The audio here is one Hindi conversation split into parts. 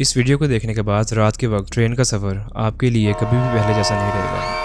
इस वीडियो को देखने के बाद रात के वक्त ट्रेन का सफ़र आपके लिए कभी भी पहले जैसा नहीं रहेगा।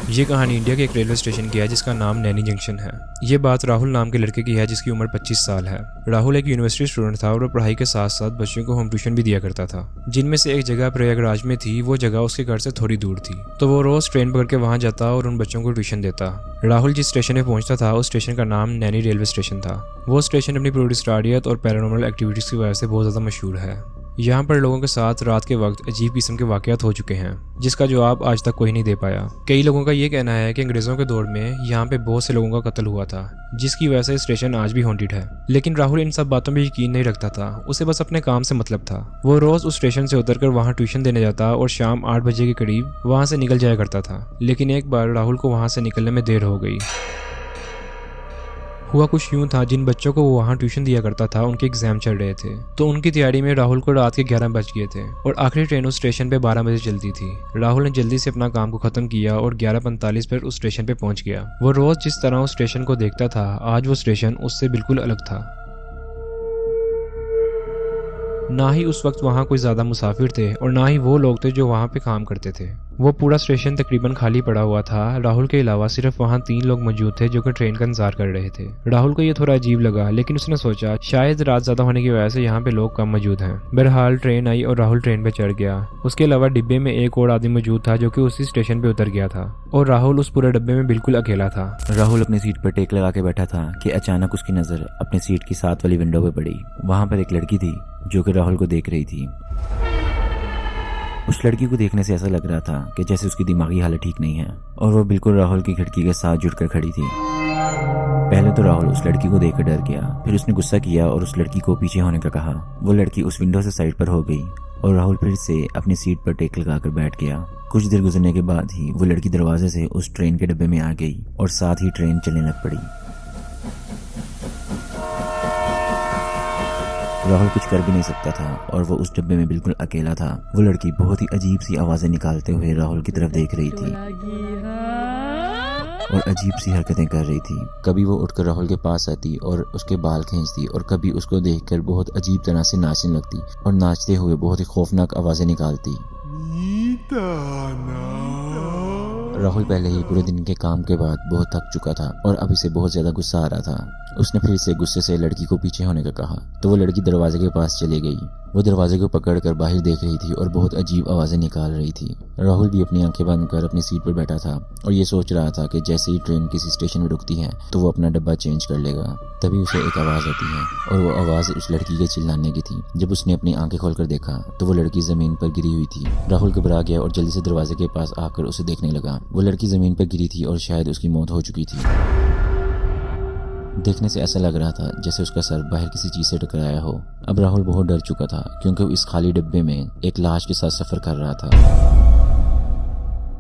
ये कहानी इंडिया के एक रेलवे स्टेशन की है जिसका नाम नैनी जंक्शन है। ये बात राहुल नाम के लड़के की है जिसकी उम्र 25 साल है। राहुल एक यूनिवर्सिटी स्टूडेंट था और वो पढ़ाई के साथ साथ बच्चों को होम ट्यूशन भी दिया करता था। जिनमें से एक जगह प्रयागराज में थी, वो जगह उसके घर से थोड़ी दूर थी, तो वो रोज ट्रेन पकड़ के वहाँ जाता और उन बच्चों को ट्यूशन देता। राहुल जिस स्टेशन में पहुंचता था उस स्टेशन का नाम नैनी रेलवे स्टेशन था। वो स्टेशन अपनी टूरिस्ट और पैरानॉर्मल एक्टिविटीज की वजह से बहुत ज़्यादा मशहूर है। यहाँ पर लोगों के साथ रात के वक्त अजीब किस्म के वाकयात हो चुके हैं जिसका जवाब आज तक कोई नहीं दे पाया। कई लोगों का ये कहना है कि अंग्रेजों के दौर में यहाँ पे बहुत से लोगों का कत्ल हुआ था, जिसकी वजह से स्टेशन आज भी हॉन्टेड है। लेकिन राहुल इन सब बातों में यकीन नहीं रखता था, उसे बस अपने काम से मतलब था। वो रोज उस स्टेशन से उतरकर वहाँ ट्यूशन देने जाता और शाम 8 बजे के करीब वहाँ से निकल जाया करता था। लेकिन एक बार राहुल को वहाँ से निकलने में देर हो गई। हुआ कुछ यूं था, जिन बच्चों को वो वहाँ ट्यूशन दिया करता था उनके एग्जाम चल रहे थे, तो उनकी तैयारी में राहुल को रात के 11 बज गए थे और आखिरी ट्रेन उस स्टेशन पे 12 बजे चलती थी। राहुल ने जल्दी से अपना काम को खत्म किया और 11:45 पर उस स्टेशन पे पहुंच गया। वो रोज जिस तरह उस स्टेशन को देखता था, आज वो स्टेशन उससे बिल्कुल अलग था। ना ही उस वक्त वहाँ कोई ज्यादा मुसाफिर थे और ना ही वो लोग थे जो वहाँ पे काम करते थे। वो पूरा स्टेशन तकरीबन खाली पड़ा हुआ था। राहुल के अलावा सिर्फ वहाँ 3 लोग मौजूद थे जो कि ट्रेन का इंतजार कर रहे थे। राहुल को ये थोड़ा अजीब लगा, लेकिन उसने सोचा शायद रात ज्यादा होने की वजह से यहाँ पे लोग कम मौजूद हैं। बहरहाल ट्रेन आई और राहुल ट्रेन पे चढ़ गया। उसके अलावा डिब्बे में एक और आदमी मौजूद था जो कि उसी स्टेशन पे उतर गया था और राहुल उस पूरे डब्बे में बिल्कुल अकेला था। राहुल अपनी सीट पर टेक लगा के बैठा था कि अचानक उसकी नजर अपनी सीट की साथ वाली विंडो पे पड़ी। वहां पर एक लड़की थी जो कि राहुल को देख रही थी। उस लड़की को देखने से ऐसा लग रहा था कि जैसे उसकी दिमागी हालत ठीक नहीं है और वो बिल्कुल राहुल की खिड़की के साथ जुड़कर खड़ी थी। पहले तो राहुल उस लड़की को देखकर डर गया, फिर उसने गुस्सा किया और उस लड़की को पीछे होने का कहा। वो लड़की उस विंडो से साइड पर हो गई और राहुल फिर से अपनी सीट पर टेक लगाकर बैठ गया। कुछ देर गुजरने के बाद ही वो लड़की दरवाजे से उस ट्रेन के डब्बे में आ गई और साथ ही ट्रेन चलने लग पड़ी। राहुल कुछ कर भी नहीं सकता था और वो उस डब्बे में बिल्कुल अकेला था। वो लड़की बहुत ही अजीब सी आवाजें निकालते हुए राहुल की तरफ देख रही थी और अजीब सी हरकतें कर रही थी। कभी वो उठकर राहुल के पास आती और उसके बाल खींचती और कभी उसको देखकर बहुत अजीब तरह से नाचने लगती और नाचते हुए बहुत ही खौफनाक आवाजें निकालती। राहुल पहले ही पूरे दिन के काम के बाद बहुत थक चुका था और अब इसे बहुत ज्यादा गुस्सा आ रहा था। उसने फिर से गुस्से से लड़की को पीछे होने का कहा तो वो लड़की दरवाजे के पास चली गई। वो दरवाजे को पकड़कर बाहर देख रही थी और बहुत अजीब आवाजें निकाल रही थी। राहुल भी अपनी आंखें बंद कर अपनी सीट पर बैठा था और ये सोच रहा था कि जैसे ही ट्रेन किसी स्टेशन में रुकती है तो वो अपना डब्बा चेंज कर लेगा। तभी उसे एक आवाज आती है और वो आवाज उस लड़की के चिल्लाने की थी। जब उसने अपनी आंखें खोलकर देखा तो वो लड़की जमीन पर गिरी हुई थी। राहुल घबरा गया और जल्दी से दरवाजे के पास आकर उसे देखने लगा। वो लड़की जमीन पर गिरी थी और शायद उसकी मौत हो चुकी थी। देखने से ऐसा लग रहा था जैसे उसका सर बाहर किसी चीज से टकराया हो। अब राहुल बहुत डर चुका था क्योंकि वो इस खाली डब्बे में एक लाश के साथ सफर कर रहा था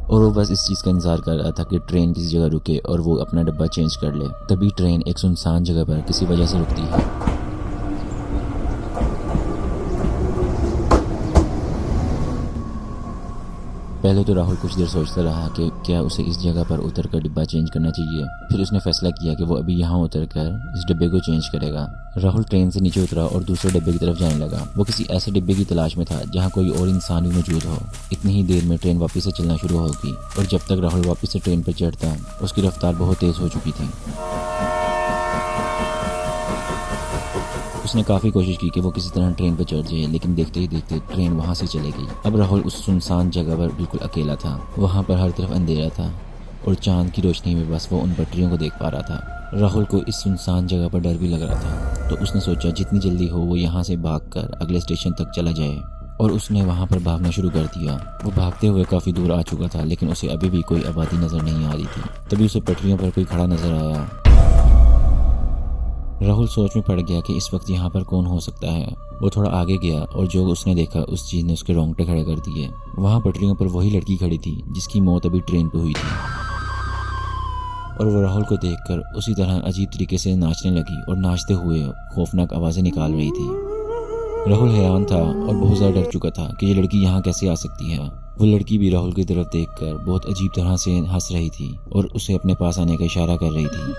और वो बस इस चीज का इंतजार कर रहा था कि ट्रेन किसी जगह रुके और वो अपना डब्बा चेंज कर ले। तभी ट्रेन एक सुनसान जगह पर किसी वजह से रुकती है। पहले तो राहुल कुछ देर सोचता रहा कि क्या उसे इस जगह पर उतरकर डिब्बा चेंज करना चाहिए। फिर उसने फैसला किया कि वो अभी यहाँ उतरकर इस डिब्बे को चेंज करेगा। राहुल ट्रेन से नीचे उतरा और दूसरे डिब्बे की तरफ जाने लगा। वो किसी ऐसे डिब्बे की तलाश में था जहाँ कोई और इंसान भी मौजूद हो। इतनी ही देर में ट्रेन वापस से चलना शुरू होगी और जब तक राहुल वापस से ट्रेन पर चढ़ता उसकी रफ्तार बहुत तेज हो चुकी थी। उसने काफी कोशिश की कि वो किसी तरह ट्रेन पर चढ़ जाए, लेकिन देखते ही देखते ट्रेन वहां से चले गई। अब राहुल उस सुनसान जगह पर बिल्कुल अकेला था। वहां पर हर तरफ अंधेरा था और चांद की रोशनी में बस वो उन पटरियों को देख पा रहा था। राहुल को इस सुनसान जगह पर डर भी लग रहा था, तो उसने सोचा जितनी जल्दी हो वो यहाँ से भागकर अगले स्टेशन तक चला जाए और उसने वहां पर भागना शुरू कर दिया। वो भागते हुए काफी दूर आ चुका था, लेकिन उसे अभी भी कोई आबादी नजर नहीं आ रही थी। तभी उसे पटरियों पर कोई खड़ा नजर आया। राहुल सोच में पड़ गया कि इस वक्त यहाँ पर कौन हो सकता है। वो थोड़ा आगे गया और जो उसने देखा उस चीज ने उसके रोंगटे खड़े कर दिए। वहाँ पटरियों पर वही लड़की खड़ी थी जिसकी मौत अभी ट्रेन पे हुई थी और वो राहुल को देखकर उसी तरह अजीब तरीके से नाचने लगी और नाचते हुए खौफनाक आवाजें निकाल रही थी। राहुल हैरान था और बहुत ज्यादा डर चुका था कि ये लड़की यहाँ कैसे आ सकती है। वो लड़की भी राहुल की तरफ देखकर बहुत अजीब तरह से हंस रही थी और उसे अपने पास आने का इशारा कर रही थी।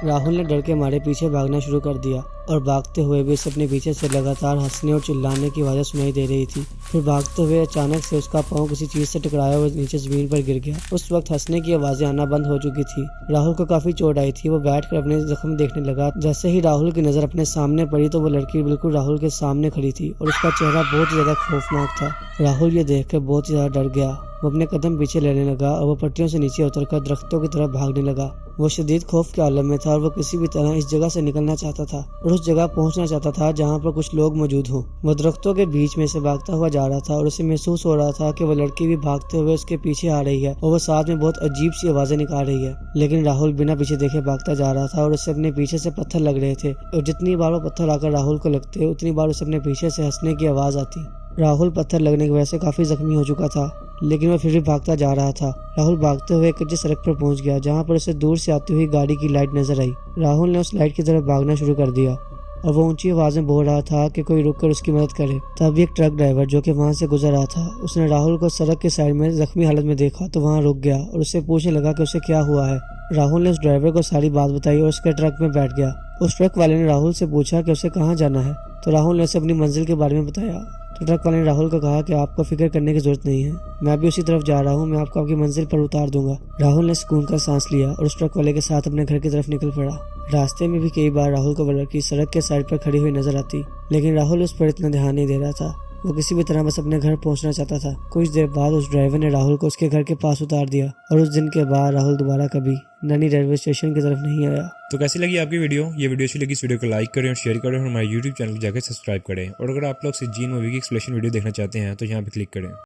राहुल ने डर के मारे पीछे भागना शुरू कर दिया और भागते हुए भी उसे अपने पीछे से लगातार हंसने और चिल्लाने की आवाज़ें सुनाई दे रही थी। फिर भागते हुए अचानक से उसका पाँव किसी चीज़ से टकराया और नीचे ज़मीन पर गिर गया। उस वक्त हंसने की आवाज़ें आना बंद हो चुकी थी। राहुल को काफ़ी चोट आई थी। वो बैठकर अपने जख्म देखने लगा। जैसे ही राहुल की नज़र अपने सामने पड़ी तो वो लड़की बिल्कुल राहुल के सामने खड़ी थी और उसका चेहरा बहुत ज़्यादा खौफनाक था। राहुल ये देखकर बहुत ज़्यादा डर गया। वो अपने कदम पीछे लेने लगा और वो पट्टियों से नीचे उतरकर दरख्तों की तरफ भागने लगा। वो शदीद खौफ के आलम में था और वो किसी भी तरह इस जगह से निकलना चाहता था और उस जगह पहुंचना चाहता था जहां पर कुछ लोग मौजूद हों। वो दरख्तों के बीच में से भागता हुआ जा रहा था और उसे महसूस हो रहा था कि वो लड़की भी भागते हुए उसके पीछे आ रही है और वो साथ में बहुत अजीब सी आवाजें निकाल रही है। लेकिन राहुल बिना पीछे देखे भागता जा रहा था और उसे अपने पीछे से पत्थर लग रहे थे और जितनी बार वो पत्थर आकर राहुल को लगते उतनी बार उसे अपने पीछे से हंसने की आवाज आती। राहुल पत्थर लगने की वजह से काफी जख्मी हो चुका था, लेकिन वह फिर भी भागता जा रहा था। राहुल भागते हुए एक कच्ची सड़क पर पहुंच गया जहां पर उसे दूर से आती हुई गाड़ी की लाइट नजर आई। राहुल ने उस लाइट की तरफ भागना शुरू कर दिया और वो ऊंची आवाज में बोल रहा था कि कोई रुककर उसकी मदद करे। तभी एक ट्रक ड्राइवर जो कि वहां से गुजर रहा था, उसने राहुल को सड़क के साइड में जख्मी हालत में देखा तो वहां रुक गया और उससे पूछने लगा कि उसे क्या हुआ है। राहुल ने उस ड्राइवर को सारी बात बताई और उसके ट्रक में बैठ गया। उस ट्रक वाले ने राहुल से पूछा कि उसे कहाँ जाना है, तो राहुल ने उसे अपनी मंजिल के बारे में बताया। तो ट्रक वाले ने राहुल को कहा कि आपको फिक्र करने की जरूरत नहीं है, मैं भी उसी तरफ जा रहा हूँ, मैं आपको आपकी मंजिल पर उतार दूंगा। राहुल ने सुकून का सांस लिया और उस ट्रक वाले के साथ अपने घर की तरफ निकल पड़ा। रास्ते में भी कई बार राहुल को वो लड़की सड़क के साइड पर खड़ी हुई नजर आती, लेकिन राहुल उस पर इतना ध्यान नहीं दे रहा था। वो किसी भी तरह बस अपने घर पहुंचना चाहता था। कुछ देर बाद उस ड्राइवर ने राहुल को उसके घर के पास उतार दिया और उस दिन के बाद राहुल दोबारा कभी नैनी रेलवे स्टेशन की तरफ नहीं आया। तो कैसी लगी आपकी वीडियो? ये वीडियो अच्छी लगी इस वीडियो को लाइक करें और शेयर करें और हमारे YouTube चैनल पर जाकर सब्सक्राइब करें। और अगर आप लोग सिजीन मूवी की एक्सप्लेनेशन वीडियो देखना चाहते हैं तो यहाँ पे क्लिक करें।